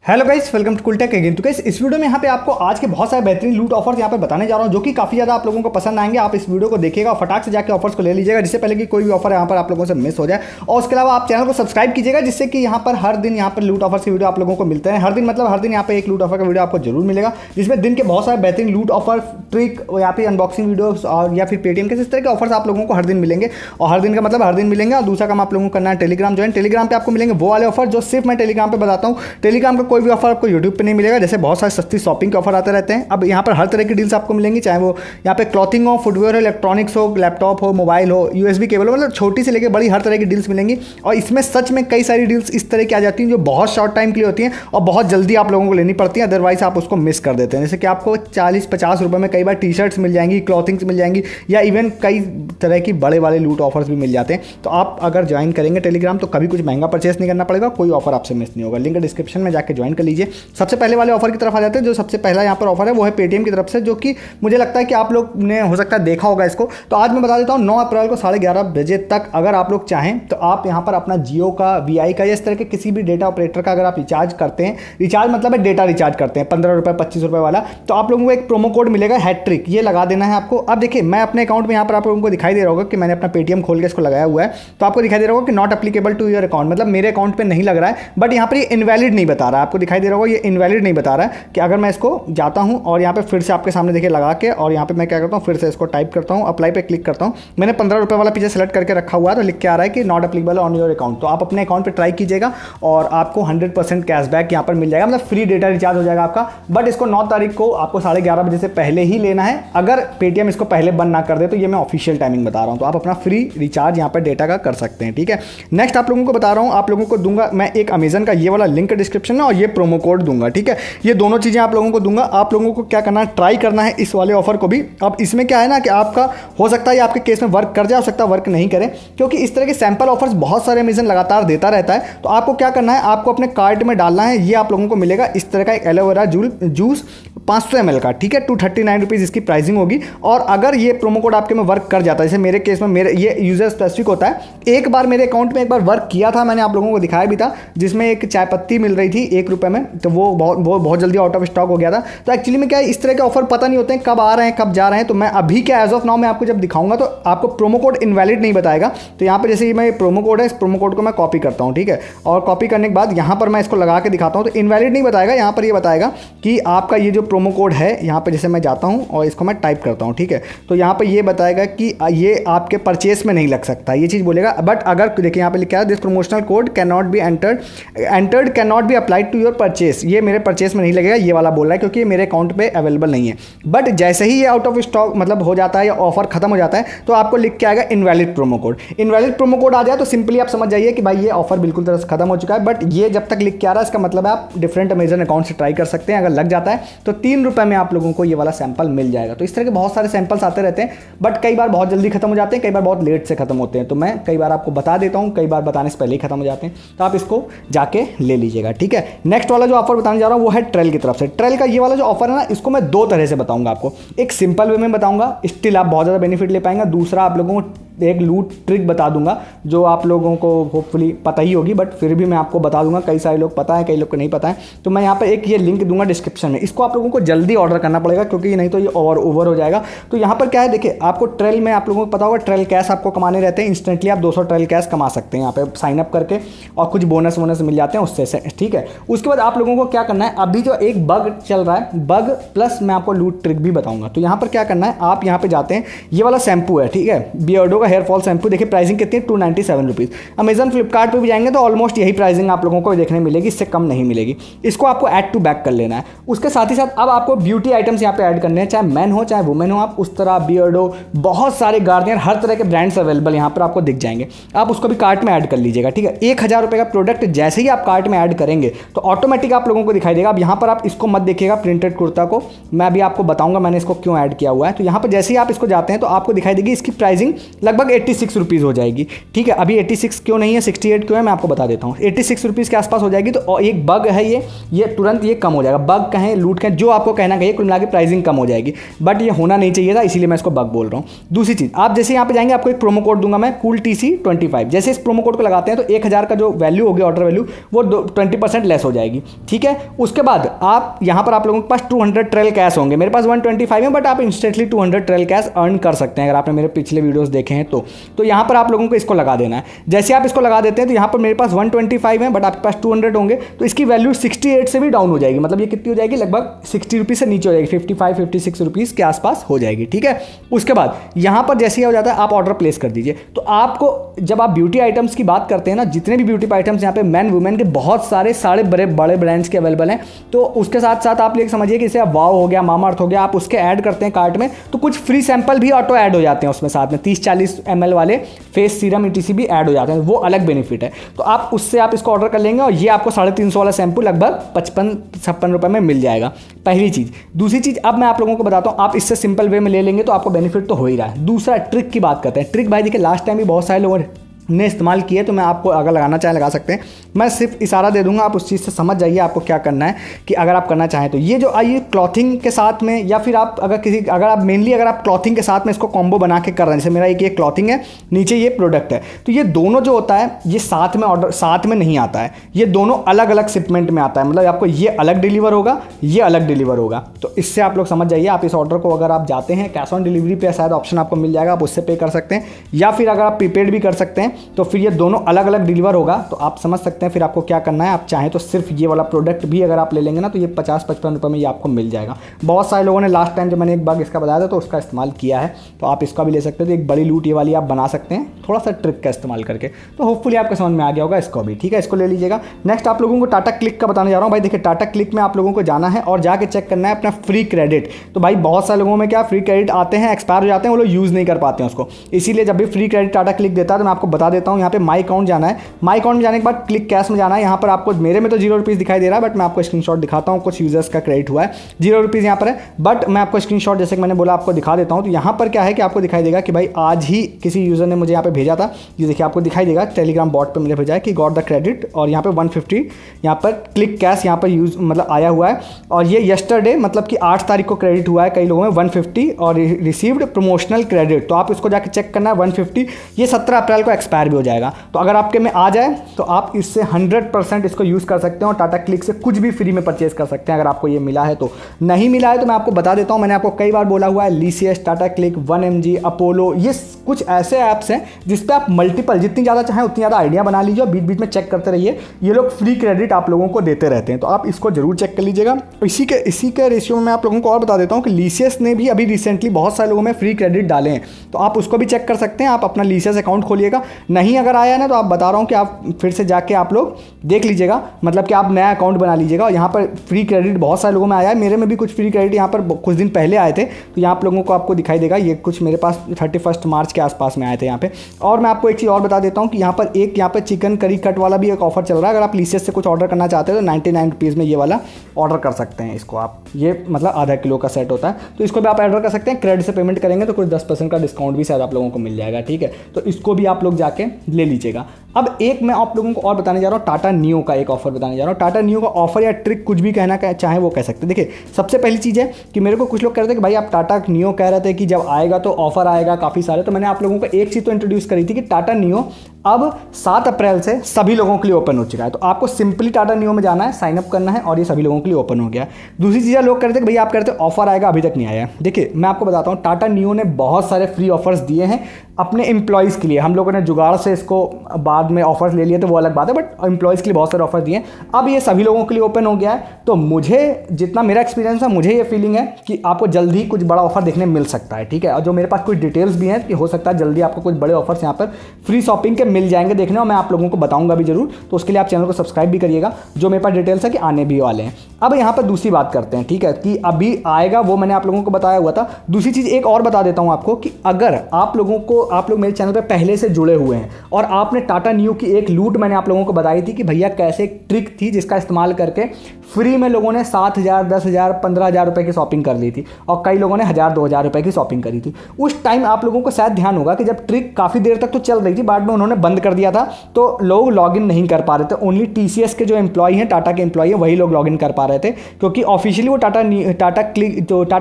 Hello guys, welcome to Cooltech again. तो guys इस video में यहाँ पे आपको आज के बहुत सारे बेहतरीन लूट ऑफर्स यहाँ पे बताने जा रहा हूँ जो कि काफ़ी ज़्यादा आप लोगों को पसंद आएंगे। आप इस वीडियो को देखिएगा और फटाक से जाकर ऑफर्स को ले लीजिएगा जिससे पहले कि कोई भी ऑफर यहाँ पर आप लोगों से मिस हो जाए। और उसके अलावा आप चैनल को सब्सक्राइब कीजिएगा जिससे कि यहाँ पर हर दिन यहाँ पर लूट ऑफर्स की वीडियो आप लोगों को मिलते हैं। हर दिन मतलब हर दिन यहाँ पर एक लूट ऑफर का वीडियो आपको जरूर मिलेगा जिसमें दिन के बहुत सारे बेहतरीन लूट ऑफर, ट्रिक या फिर अनबॉक्सिंग वीडियोस और या फिर पेटीएम के इस तरह के ऑफर्स आप लोगों को हर दिन मिलेंगे। और हर दिन का मतलब हर दिन मिलेंगे। और दूसरा काम आप लोगों को करना है टेलीग्राम ज्वाइन। टेलीग्राम पे आपको मिलेंगे वो वाले ऑफर जो सिर्फ मैं टेलीग्राम पे बताता हूँ। टेलीग्राम का कोई भी ऑफर आपको यूट्यूब पे नहीं मिलेगा। जैसे बहुत सारे सस्ती शॉपिंग के ऑफर आते रहते हैं। अब यहाँ पर हर तरह की डील्स आपको मिलेंगी, चाहे वो यहाँ पे क्लॉथिंग हो, फुटवेयर हो, इलेक्ट्रॉनिक्स हो, लैपटॉप हो, मोबाइल हो, यूएसबी केबल हो, मतलब छोटी से लेकर बड़ी हर तरह की डील्स मिलेंगी। और इसमें सच में कई सारी डील्स इस तरह की आ जाती हैं जो बहुत शॉर्ट टाइम के लिए होती हैं और बहुत जल्दी आप लोगों को लेनी पड़ती है, अदरवाइज आप उसको मिस कर देते हैं। जैसे कि आपको 40-50 रुपये में कई बार टी शर्ट्स मिल जाएंगी, क्लॉथिंग्स मिल जाएंगी या इवन कई तरह की बड़े वाले लूट ऑफर्स भी मिल जाते हैं। तो आप अगर ज्वाइन करेंगे टेलीग्राम तो कभी कुछ महंगा परचेस नहीं करना पड़ेगा, कोई ऑफर आपसे मिस नहीं होगा। लिंक डिस्क्रिप्शन में जाकर ज्वाइन कर लीजिए। सबसे पहले वाले ऑफर की तरफ आ जाते हैं। जो सबसे पहला यहाँ पर ऑफर है वो है पेटीएम की तरफ से, जो कि मुझे लगता है कि आप लोग ने हो सकता है देखा होगा इसको। तो आज मैं बता देता हूँ 9 अप्रैल को 11:30 बजे तक अगर आप लोग चाहें तो आप यहाँ पर अपना जियो का, वीआई का या इस तरह के किसी भी डेटा ऑपरेटर का अगर आप रिचार्ज करते हैं, रिचार्ज मतलब है डेटा रिचार्ज करते हैं 15 रुपये 25 रुपये वाला, तो आप लोगों को एक प्रोमो कोड मिलेगा हैट्रिक, ये लगा देना है आपको। अब देखिए मैं अपने अकाउंट में यहाँ पर आप लोगों को दिखाई दे रहा होगा कि मैंने अपना पेटीएम खोल के इसको लगाया हुआ है। तो आपको दिखाई दे रहा होगा कि not applicable to your account, मतलब मेरे अकाउंट पर नहीं लग रहा है। बट यहाँ पर ये इनवैलिड नहीं बता रहा है, आपको दिखाई दे रहा होगा ये इनवैलिड नहीं बता रहा है। कि अगर मैं इसको जाता हूँ और यहाँ पे फिर से आपके सामने देखिए लगा के और यहाँ पे मैं क्या करता हूँ, फिर से इसको टाइप करता हूँ, अप्लाई पे क्लिक करता हूँ। मैंने 15 रुपये वाला पीछे सेलेक्ट करके रखा हुआ है तो लिख के आ रहा है कि not applicable on your account. तो आप अपने अकाउंट पे ट्राई कीजिएगा और आपको 100% कैशबैक यहाँ पर मिल जाएगा, मतलब फ्री डेटा रिचार्ज हो जाएगा आपका। बट इसको 9 तारीख को आपको 11:30 बजे से पहले ही लेना है। अगर पेटीएम इसको पहले बंद ना कर दे तो ये मैं ऑफिशियल टाइमिंग बता रहा हूँ, तो आप अपना फ्री रिचार्ज यहाँ पर डेटा का कर सकते हैं। ठीक है, नेक्स्ट आप लोगों को बता रहा हूँ, आप लोगों को दूंगा मैं एक अमेजन का ये वाला लिंक डिस्क्रिप्शन में और ये प्रोमो कोड दूंगा। ठीक है, ये दोनों चीज़ें आप लोगों को दूंगा। आप लोगों को क्या करना है, ट्राई करना है इस वाले ऑफर को भी। अब इसमें क्या है ना कि आपका हो सकता है आपके केस में वर्क कर जाए, हो सकता है वर्क नहीं करे, क्योंकि इस तरह के सैंपल ऑफर्स बहुत सारे अमेजन लगातार देता रहता है। तो आपको क्या करना है, आपको अपने कार्ट में डालना है, ये आप लोगों को मिलेगा इस तरह का एक एलोवेरा जूस 500 ml का। ठीक है, 239 रुपीज़ इसकी प्राइसिंग होगी। और अगर ये प्रोमो कोड आपके में वर्क कर जाता है, जैसे मेरे केस में मेरे ये यूजर स्पेसिफिक होता है, एक बार मेरे अकाउंट में एक बार वर्क किया था, मैंने आप लोगों को दिखाया भी था, जिसमें एक चाय पत्ती मिल रही थी 1 रुपये में, तो वो बहुत जल्दी आउट ऑफ स्टॉक हो गया था। तो एक्चुअली में क्या है, इस तरह के ऑफर पता नहीं होते हैं कब आ रहे हैं कब जा रहे हैं। तो मैं अभी क्या एज ऑफ नाउ मैं आपको जब दिखाऊंगा तो आपको प्रोमो कोड इनवैलिड नहीं बताएगा। तो यहाँ पे जैसे मैं प्रोमो कोड है, इस प्रोमो कोड को मैं कॉपी करता हूँ। ठीक है, और कॉपी करने के बाद यहाँ पर मैं इसको लगा के दिखाता हूँ तो इनवैलिड नहीं बताएगा। यहाँ पर ये बताएगा कि आपका ये जो प्रोमो कोड है, यहाँ पर जैसे मैं जाता हूँ और इसको मैं टाइप करता हूँ। ठीक है, तो यहाँ पर ये बताएगा कि ये आपके परचेस में नहीं लग सकता, ये चीज़ बोलेगा। बट अगर देखिए यहाँ पे लिखा है this promotional code can not be entered can not be applied to your purchase, ये मेरे परचेस में नहीं लगेगा, ये वाला बोल रहा है, क्योंकि ये मेरे अकाउंट पे अवेलेबल नहीं है। बट जैसे ही ये आउट ऑफ स्टॉक मतलब हो जाता है या ऑफर खत्म हो जाता है तो आपको लिख के आएगा invalid promo code. Invalid promo code आ जाए तो सिंपली आप समझ जाइए कि भाई ये ऑफर बिल्कुल तरह से खत्म हो चुका है। बट ये जब तक लिख के आ रहा है इसका मतलब है आप डिफरेंट अमेजन अकाउंट से ट्राई कर सकते हैं। अगर लग जाता है तो 3 रुपये में आप लोगों को ये वाला सैंपल मिल जाएगा। तो इस तरह के बहुत सारे सैंपल्स आते रहते हैं, बट कई बार बहुत जल्दी खत्म हो जाते हैं, कई बार बहुत लेट से खत्म होते हैं। तो मैं कई बार आपको बता देता हूँ, कई बार बताने से पहले ही खत्म हो जाते हैं। तो आप इसको जाके ले लीजिएगा। ठीक है, नेक्स्ट वाला जो ऑफर बताने जा रहा हूँ वो है ट्रेल की तरफ से। ट्रेल का ये वाला जो ऑफर है ना, इसको मैं 2 तरह से बताऊंगा आपको। एक सिंपल वे में बताऊंगा, स्टिल आप बहुत ज़्यादा बेनिफिट ले पाएंगे। दूसरा आप लोगों को एक लूट ट्रिक बता दूंगा जो आप लोगों को होपफुली पता ही होगी, बट फिर भी मैं आपको बता दूंगा। कई सारे लोग पता है, कई लोग को नहीं पता है। तो मैं यहाँ पर एक ये लिंक दूंगा डिस्क्रिप्शन में, इसको आप लोगों को जल्दी ऑर्डर करना पड़ेगा क्योंकि नहीं तो ये ओवर हो जाएगा। तो यहाँ पर क्या है, देखिए आपको ट्रेल में आप लोगों को पता होगा ट्रेल कैश आपको कमाने रहते हैं। इंस्टेंटली आप 200 ट्रेल कैश कमा सकते हैं यहाँ पे साइन अप करके, और कुछ बोनस मिल जाते हैं उससे। ठीक है, उसके बाद आप लोगों को क्या करना है, अभी जो एक बग चल रहा है, बग प्लस मैं आपको लूट ट्रिक भी बताऊंगा। तो यहाँ पर क्या करना है, आप यहाँ पे जाते हैं, ये वाला शैम्पू है, ठीक है, बियर्डो का हेयर फॉल शैम्पू। देखिए प्राइसिंग कितनी है, 297 रुपीज़। अमेजन फ्लिपकार्ट पे भी जाएंगे तो ऑलमोस्ट यही प्राइसिंग आप लोगों को देखने मिलेगी, इससे कम नहीं मिलेगी। इसको आपको ऐड टू बैक कर लेना है। उसके साथ ही साथ अब आपको ब्यूटी आइटम्स यहाँ पे ऐड करने हैं, चाहे मैन हो चाहे वुमेन हो। आप उस तरह बियर्डो, बहुत सारे गार्नियर, हर तरह के ब्रांड्स अवेलेबल यहाँ पर आपको दिख जाएंगे। आप उसको भी कार्ट में ऐड कर लीजिएगा। ठीक है, 1000 रुपये का प्रोडक्ट जैसे ही आप कार्ट में ऐड करेंगे तो ऑटोमेटिक आप लोगों को दिखाई देगा। अब यहाँ पर आप इसको मत देखिएगा, प्रिंटेड कुर्ता को मैं अभी आपको बताऊंगा मैंने इसको क्यों ऐड किया हुआ है। तो यहाँ पर जैसे ही आप इसको जाते हैं तो आपको दिखाई देगी इसकी प्राइसिंग लगभग लगभग 86 रुपीज़ हो जाएगी। ठीक है, अभी 86 क्यों नहीं है, 68 क्यों है, मैं आपको बता देता हूँ। 86 रुपीज़ के आसपास हो जाएगी। तो एक बग है ये तुरंत ये कम हो जाएगा। बग कहें, लूट कहें, जो आपको कहना कहिए, कुल मिला के प्राइसिंग कम हो जाएगी, बट ये होना नहीं चाहिए था, इसीलिए मैं इसको बग बोल रहा हूँ। दूसरी चीज़, आप जैसे यहाँ पे जाएंगे, आपको एक प्रोमो कोड दूंगा मैं, CoolTC25। जैसे इस प्रोमो कोड को लगाते हैं तो 1000 का जो वैल्यू होगी, ऑर्डर वैल्यू, वो 20% लेस हो जाएगी। ठीक है, उसके बाद आप यहाँ पर आप लोगों के पास 200 ट्रेल कैश होंगे। मेरे पास 125 है, बट आप इंस्टेंटली 200 ट्रेल कैश अर्न कर सकते हैं अगर आपने मेरे पिछले वीडियोस देखे हैं तो यहाँ पर आप लोगों को इसको लगा देना है। जैसे आप इसको लगा देते हैं तो यहाँ पर मेरे पास 125 है, बट आपके पास 200 होंगे, तो इसकी वैल्यू 68 से भी डाउन हो जाएगी। मतलब ये कितनी हो जाएगी, लगभग 60 रुपीज़ से नीचे हो जाएगी, 55-56 रुपीज़ के आसपास हो जाएगी। ठीक है, उसके बाद यहाँ पर जैसे हो जाता है, आप ऑर्डर प्लेस कर दीजिए। तो आपको जब आप ब्यूटी आइटम्स की बात करते हैं ना, जितने भी ब्यूटी आइटम्स यहाँ पे मैन वुमेन के बहुत सारे बड़े ब्रांड्स के अवेलेबल हैं, तो उसके साथ साथ आप ये समझिए कि इसे वाव हो गया, मामाअर्थ हो गया, आप उसके ऐड करते हैं कार्ट में, तो कुछ फ्री सैंपल भी ऑटो ऐड हो जाते हैं उसमें, साथ में 30-40 ml वाले फेस सीरम ETC भी ऐड हो जाते हैं, वो अलग बेनिफिट है। तो आप उससे आप इसको ऑर्डर कर लेंगे और ये आपको 350 वाला शैम्पू लगभग 55-56 रुपये में मिल जाएगा। पहली चीज़। दूसरी चीज़, अब मैं आप लोगों को बताता हूँ, आप इससे सिंपल वे में ले लेंगे तो आपको बेनिफिट तो हो ही रहा है। दूसरा, ट्रिक की बात करते हैं। ट्रिक भाई देखिए, लास्ट टाइम भी बहुत सारे लोगों ने इस्तेमाल किए, तो मैं आपको अगर लगाना चाहें लगा सकते हैं। मैं सिर्फ इशारा दे दूंगा, आप उस चीज़ से समझ जाइए आपको क्या करना है, कि अगर आप करना चाहें तो ये जो आइए क्लॉथिंग के साथ में, या फिर आप अगर आप मेनली अगर आप क्लॉथिंग के साथ में इसको कॉम्बो बना के कर रहे हैं, जैसे मेरा एक ये क्लॉथिंग है, नीचे ये प्रोडक्ट है, तो ये दोनों जो होता है ये साथ में ऑर्डर साथ में नहीं आता है, ये दोनों अलग अलग शिपमेंट में आता है। मतलब आपको ये अलग डिलीवर होगा, ये अलग डिलीवर होगा। तो इससे आप लोग समझ जाइए। आप इस ऑर्डर को अगर आप जाते हैं, कैश ऑन डिलीवरी पे शायद ऑप्शन आपको मिल जाएगा, आप उससे पे कर सकते हैं, या फिर अगर आप प्रीपेड भी कर सकते हैं, तो फिर ये दोनों अलग अलग डिलीवर होगा। तो आप समझ सकते हैं फिर आपको क्या करना है। आप चाहें तो सिर्फ ये वाला प्रोडक्ट भी अगर आप ले लेंगे ना, तो ये 50-55 रुपये में ये आपको मिल जाएगा। बहुत सारे लोगों ने लास्ट टाइम जब मैंने एक बग इसका बताया था तो उसका इस्तेमाल किया है, तो आप इसका भी ले सकते हो। तो एक बड़ी लूट ये वाली आप बना सकते हैं थोड़ा सा ट्रिक का इस्तेमाल करके। तो होपफुली आपको समझ में आ गया होगा इसको भी। ठीक है, इसको ले लीजिएगा। नेक्स्ट आप लोगों को टाटा क्लिक का बताने जा रहा हूँ। भाई देखिए, टाटा क्लिक में आप लोगों को जाना है और जाके चेक करना है अपना फ्री क्रेडिट। तो भाई बहुत सारे लोगों में क्या फ्री क्रेडिट आते हैं, एक्सपायर हो जाते हैं, वो लोग यूज़ नहीं कर पाते हैं उसको। इसीलिए जब भी फ्री क्रेडिट टाटा क्लिक देता है तो मैं आपको बता देता हूँ, यहाँ पे माई अकाउंट जाना है। माई अकाउंट में जाने के बाद क्लिक कैश में जाना है। यहाँ पर आपको, मेरे में तो 0 रुपीज़ दिखाई दे रहा है, बट मैं आपको स्क्रीनशॉट दिखाता हूँ। कुछ यूजर्स का क्रेडिट हुआ है, 0 रुपीज़ यहाँ पर है, बट मैं आपको स्क्रीनशॉट जैसे कि मैंने बोला आपको दिखा देता हूँ। तो यहाँ पर क्या है कि आपको दिखाई देगा कि भाई आज ही किसी यूज़र ने मुझे यहाँ पे भेजा था। ये देखिए आपको दिखाई देगा, टेलीग्राम बॉट पर मुझे भेजा है कि गॉट द क्रेडिट, और यहाँ पे 150 यहाँ पर क्लिक कैश यहाँ पर यूज मतलब आया हुआ है। और ये यस्टरडे मतलब कि 8 तारीख को क्रेडिट हुआ है कई लोगों में 150, और रिसीव्ड प्रमोशनल क्रेडिट। तो आप इसको जाके चेक करना है 150। ये 17 अप्रैल को एक्सपायर भी हो जाएगा। तो अगर आपके में आ जाए तो आप इससे 100% इसको यूज़ कर सकते हैं और टाटा क्लिक से कुछ भी फ्री में परचेज कर सकते हैं। अगर आपको ये मिला है तो, नहीं मिला है तो मैं आपको बता देता हूँ। मैंने आपको कई बार बोला हुआ है, लीसीएस, टाटा क्लिक, 1mg, अपोलो, ये कुछ ऐसे ऐप्स हैं जिस पे आप मल्टीपल जितनी ज़्यादा चाहें उतनी ज़्यादा आइडिया बना लीजिए और बीच बीच में चेक करते रहिए। ये लोग फ्री क्रेडिट आप लोगों को देते रहते हैं, तो आप इसको जरूर चेक कर लीजिएगा। इसी के रेशियो में मैं आप लोगों को और बता देता हूँ कि लीसीएस ने भी अभी रिसेंटली बहुत सारे लोगों में फ्री क्रेडिट डाले हैं, तो आप उसको भी चेक कर सकते हैं। आप अपना लीसीएस अकाउंट खोलिएगा, नहीं अगर आया ना तो आप बता रहा हूँ कि आप फिर से जाके आप लोग देख लीजिएगा, मतलब कि आप नया अकाउंट बना लीजिएगा। और यहाँ पर फ्री क्रेडिट बहुत सारे लोगों में आया है, मेरे में भी कुछ फ्री क्रेडिट यहाँ पर कुछ दिन पहले आए थे, तो यहाँ आप लोगों को आपको दिखाई देगा। ये कुछ मेरे पास 31 मार्च के आसपास में आए थे यहाँ पे। और मैं आपको एक चीज़ और बता देता हूँ कि यहाँ पर यहाँ पर चिकन करी कट वाला भी एक ऑफर चल रहा है। अगर आप लीसीएस से कुछ ऑर्डर करना चाहते हो तो 99 रुपीज़ में ये वाला ऑर्डर कर सकते हैं। इसको आप, ये मतलब आधा किलो का सेट होता है, तो इसको भी आप ऑर्डर कर सकते हैं। क्रेडिट से पेमेंट करेंगे तो कुछ 10% का डिस्काउंट भी शायद आप लोगों को मिल जाएगा। ठीक है, तो इसको भी आप लोग जाके ले लीजिएगा। अब एक मैं आप लोगों को और बताने जा रहा हूँ, टाटा नियो का एक ऑफर बताने जा रहा हूँ। टाटा नियो का ऑफर या ट्रिक कुछ भी कहना चाहे वो कह सकते हैं। देखिए, सबसे पहली चीज़ है कि मेरे को कुछ लोग कह रहे थे कि भाई आप टाटा नियो कह रहे थे कि जब आएगा तो ऑफर आएगा काफ़ी सारे, तो मैंने आप लोगों को एक चीज़ तो इंट्रोड्यूस करी थी कि टाटा नियो अब 7 अप्रैल से सभी लोगों के लिए ओपन हो चुका है। तो आपको सिंपली टाटा नियो में जाना है, साइन अप करना है और ये सभी लोगों के लिए ओपन हो गया है। दूसरी चीज़ लोग कहते थे कि भैया आप कहते ऑफर आएगा, अभी तक नहीं आया है। देखिए, मैं आपको बताता हूँ, टाटा नियो ने बहुत सारे फ्री ऑफर्स दिए हैं अपने एम्प्लॉयज़ के लिए। हम लोगों ने जुगाड़ से इसको बाद में ऑफर्स ले लिए तो वो अलग बात है, बट एम्प्लॉयज़ के लिए बहुत सारे ऑफर दिए हैं। अब ये सभी लोगों के लिए ओपन हो गया है, तो मुझे जितना मेरा एक्सपीरियंस है, मुझे ये फीलिंग है कि आपको जल्दी कुछ बड़ा ऑफर देखने मिल सकता है। ठीक है, और जो मेरे पास कुछ डिटेल्स भी हैं कि हो सकता है जल्दी आपको कुछ बड़े ऑफर्स यहाँ पर फ्री शॉपिंग के मिल जाएंगे देखने, और मैं आप लोगों को बताऊंगा भी जरूर। तो उसके लिए आप चैनल को सब्सक्राइब भी करिएगा, जो मेरे पास डिटेल्स है कि आने भी वाले हैं। अब यहाँ पर दूसरी बात करते हैं, ठीक है, कि अभी आएगा वो मैंने आप लोगों को बताया हुआ था। दूसरी चीज़ एक और बता देता हूँ आपको कि अगर आप लोग मेरे चैनल पर पहले से जुड़े हुए हैं और आपने टाटा नियो की एक लूट मैंने आप लोगों को बताई थी कि भैया कैसे एक ट्रिक थी जिसका इस्तेमाल करके फ्री में लोगों ने 7,000, 10,000, 15,000 रुपये की शॉपिंग कर ली थी और कई लोगों ने 1,000, 2,000 रुपये की शॉपिंग करी थी। उस टाइम आप लोगों को शायद ध्यान होगा कि जब ट्रिक काफ़ी देर तक तो चल रही थी, बाद में उन्होंने बंद कर दिया था, तो लोग लॉगिन नहीं कर पा रहे थे। ओनली TCS के जो एम्प्लॉय हैं, टाटा के एम्प्लॉय हैं, वही लोग लॉगिन कर पा रहे थे, क्योंकि ऑफिशियली वो टाटा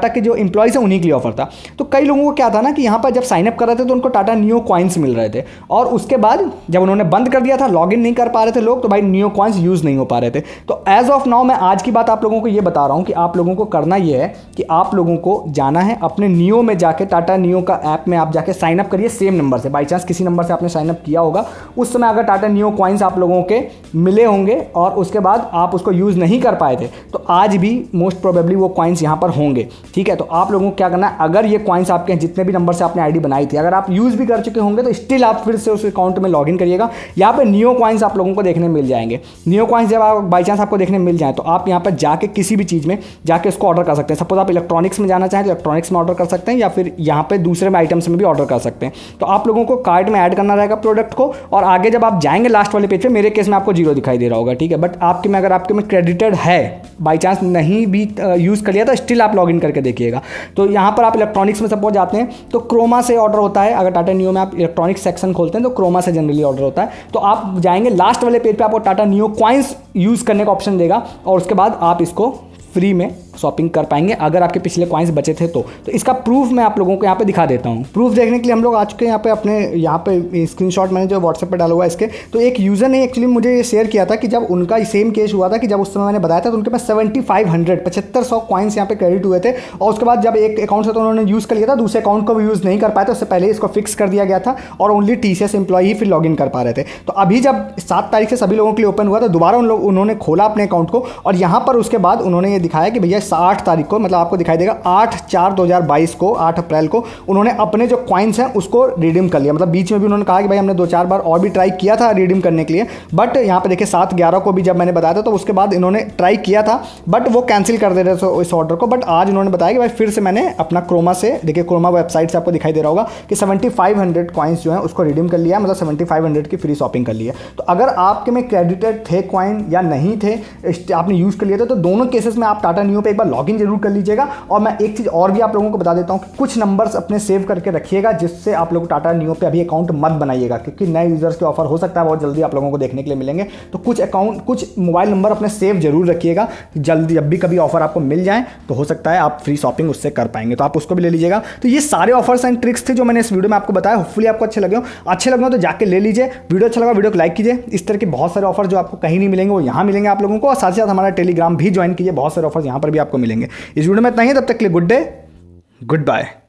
के जो एम्प्लॉयज़ हैं उन्हीं के लिए ऑफर था। तो कई लोगों को क्या था ना कि यहाँ पर जब साइनअप कर रहे थे तो उनको टाटा नियो कॉइन्स मिल रहे थे, और उसके बाद जब उन्होंने बंद कर दिया था, लॉगिन नहीं कर पा रहे थे लोग, तो भाई नियो कॉइन्स यूज़ नहीं हो पा रहे थे। तो एज ऑफ नाउ मैं आज की बात आप लोगों को ये बता रहा हूँ कि आप लोगों को करना ये है कि आप लोगों को जाना है अपने नियो में जाके, टाटा नियो का ऐप में आप जाके साइनअप करिए सेम नंबर से। बाई चांस किसी नंबर से आपने साइनअप किया होगा, उस समय अगर टाटा नियो कॉइन्स आप लोगों के मिले होंगे और उसके बाद आप उसको यूज़ नहीं कर पाए थे, तो आज भी मोस्ट प्रोबेबली वो कॉइन्स यहाँ पर होंगे। ठीक है, तो आप लोगों को क्या करना है, अगर ये कॉइन्स आपके जितने भी नंबर से आपने आईडी बनाई थी, अगर आप यूज़ भी कर चुके होंगे तो स्टिल आप फिर से उस अकाउंट में लॉगिन करिएगा। यहाँ पे नियो कॉइन्स आप लोगों को देखने मिल जाएंगे। नियो कॉइन्स जब आप बाई चांस आपको देखने मिल जाए तो आप यहाँ पर जाके किसी भी चीज़ में जाके उसको ऑर्डर कर सकते हैं। सपोज आप इलेक्ट्रॉनिक्स में जाना चाहें तो इलेक्ट्रॉनिक्स में ऑर्डर कर सकते हैं, या फिर यहाँ पे दूसरे में आइटम्स में भी ऑर्डर कर सकते हैं। तो आप लोगों को कार्ट में ऐड करना रहेगा प्रोडक्ट को, और आगे जब आप जाएंगे लास्ट वाले पेज पे, मेरे केस में आपको 0 दिखाई दे रहा होगा। ठीक है, बट आपके में अगर आपके में क्रेडिटेड है, बाई चांस नहीं भी यूज़ कर लिया तो स्टिल आप लॉगिन करके देखिएगा। तो यहाँ पर आप इलेक्ट्रॉनिक्स में सपोज जाते हैं तो क्रोमा से ऑर्डर होता है। अगर टाटा नियो में आप इलेक्ट्रॉनिक्स सेक्शन खोलते हैं तो क्रोमा से जनरली ऑर्डर होता है। तो आप जाएंगे लास्ट वाले पेज पे, आपको टाटा नियो कॉइन्स यूज़ करने का ऑप्शन देगा, और उसके बाद आप इसको फ्री में शॉपिंग कर पाएंगे अगर आपके पिछले कॉइन्स बचे थे तो इसका प्रूफ मैं आप लोगों को यहाँ पे दिखा देता हूँ। प्रूफ देखने के लिए हम लोग आ चुके हैं यहाँ पे, अपने यहाँ पे स्क्रीनशॉट मैंने जो व्हाट्सएप पे डाला हुआ है इसके। तो एक यूज़र ने एक्चुअली मुझे ये शेयर किया था कि जब उनका सेम केस हुआ था कि जब उस समय मैंने बताया था तो उनके पास 7500 कॉइन्स यहाँ पे क्रेडिट हुए थे, और उसके बाद जब एक अकाउंट से तो उन्होंने यूज़ कर लिया था, दूसरे अकाउंट को भी यूज़ नहीं कर पाए थे, उससे पहले इसको फिक्स कर दिया गया था और ओनली TCS एम्प्लॉय ही फिर लॉगिन कर पा रहे थे। तो अभी जब 7 तारीख से सभी लोगों के लिए ओपन हुआ तो दोबारा उन्होंने खोला अपने अकाउंट को, और यहाँ पर उसके बाद उन्होंने ये दिखाया कि भैया 8 तारीख को, मतलब आपको दिखाई देगा 8/4/2022 को, 8 अप्रैल को उन्होंने अपने जो कॉइन्स हैं उसको रिडीम कर लिया। मतलब बीच में भी उन्होंने कहा कि भाई हमने 2-4 बार और भी ट्राई किया था रिडीम करने के लिए, बट यहाँ पे देखिए 7/11 को भी जब मैंने बताया था तो उसके बाद इन्होंने ट्राई किया था, बट वो कैंसिल कर दे रहे थे इस ऑर्डर को। बट आज उन्होंने बताया कि भाई फिर से मैंने अपना क्रोमा से, देखिए क्रोमा वेबसाइट से आपको दिखाई दे रहा होगा कि 7500 कॉइन्स जो है उसको रिडीम कर लिया, मतलब 7500 की फ्री शॉपिंग कर ली है। तो अगर आपके में क्रेडिटेड थे कॉइन या नहीं थे, आपने यूज़ कर लिया था, तो दोनों केसेस में आप टाटा नियो पे एक बार लॉगिन जरूर कर लीजिएगा। और मैं एक चीज़ और भी आप लोगों को बता देता हूं कि कुछ नंबर्स अपने सेव करके रखिएगा, जिससे आप लोग टाटा नियो पे अभी अकाउंट मत बनाइएगा, क्योंकि नए यूजर्स के ऑफर हो सकता है बहुत जल्दी आप लोगों को देखने के लिए मिलेंगे। तो कुछ मोबाइल नंबर अपने सेव जरूर रखिएगा, जल्दी जब भी कभी ऑफर आपको मिल जाए तो हो सकता है आप फ्री शॉपिंग उससे कर पाएंगे, तो आप उसको भी ले लीजिएगा। तो ये सारे ऑफर्स एंड ट्रिक्स थे जो मैंने इस वीडियो में आपको बताया। होपफुली आपको अच्छे लगे तो जाके ले लीजिए। वीडियो अच्छा लगा वीडियो को लाइक कीजिए। इस तरह के बहुत सारे ऑफर जो आपको कहीं नहीं मिलेंगे वो यहाँ मिलेंगे आप लोगों को, और साथ ही साथ हमारा टेलीग्राम भी ज्वाइन कीजिए, बहुत सारे ऑफर्स यहाँ पर भी आपको मिलेंगे। इस वीडियो में इतना ही, तब तक के लिए गुड डे, गुड बाय।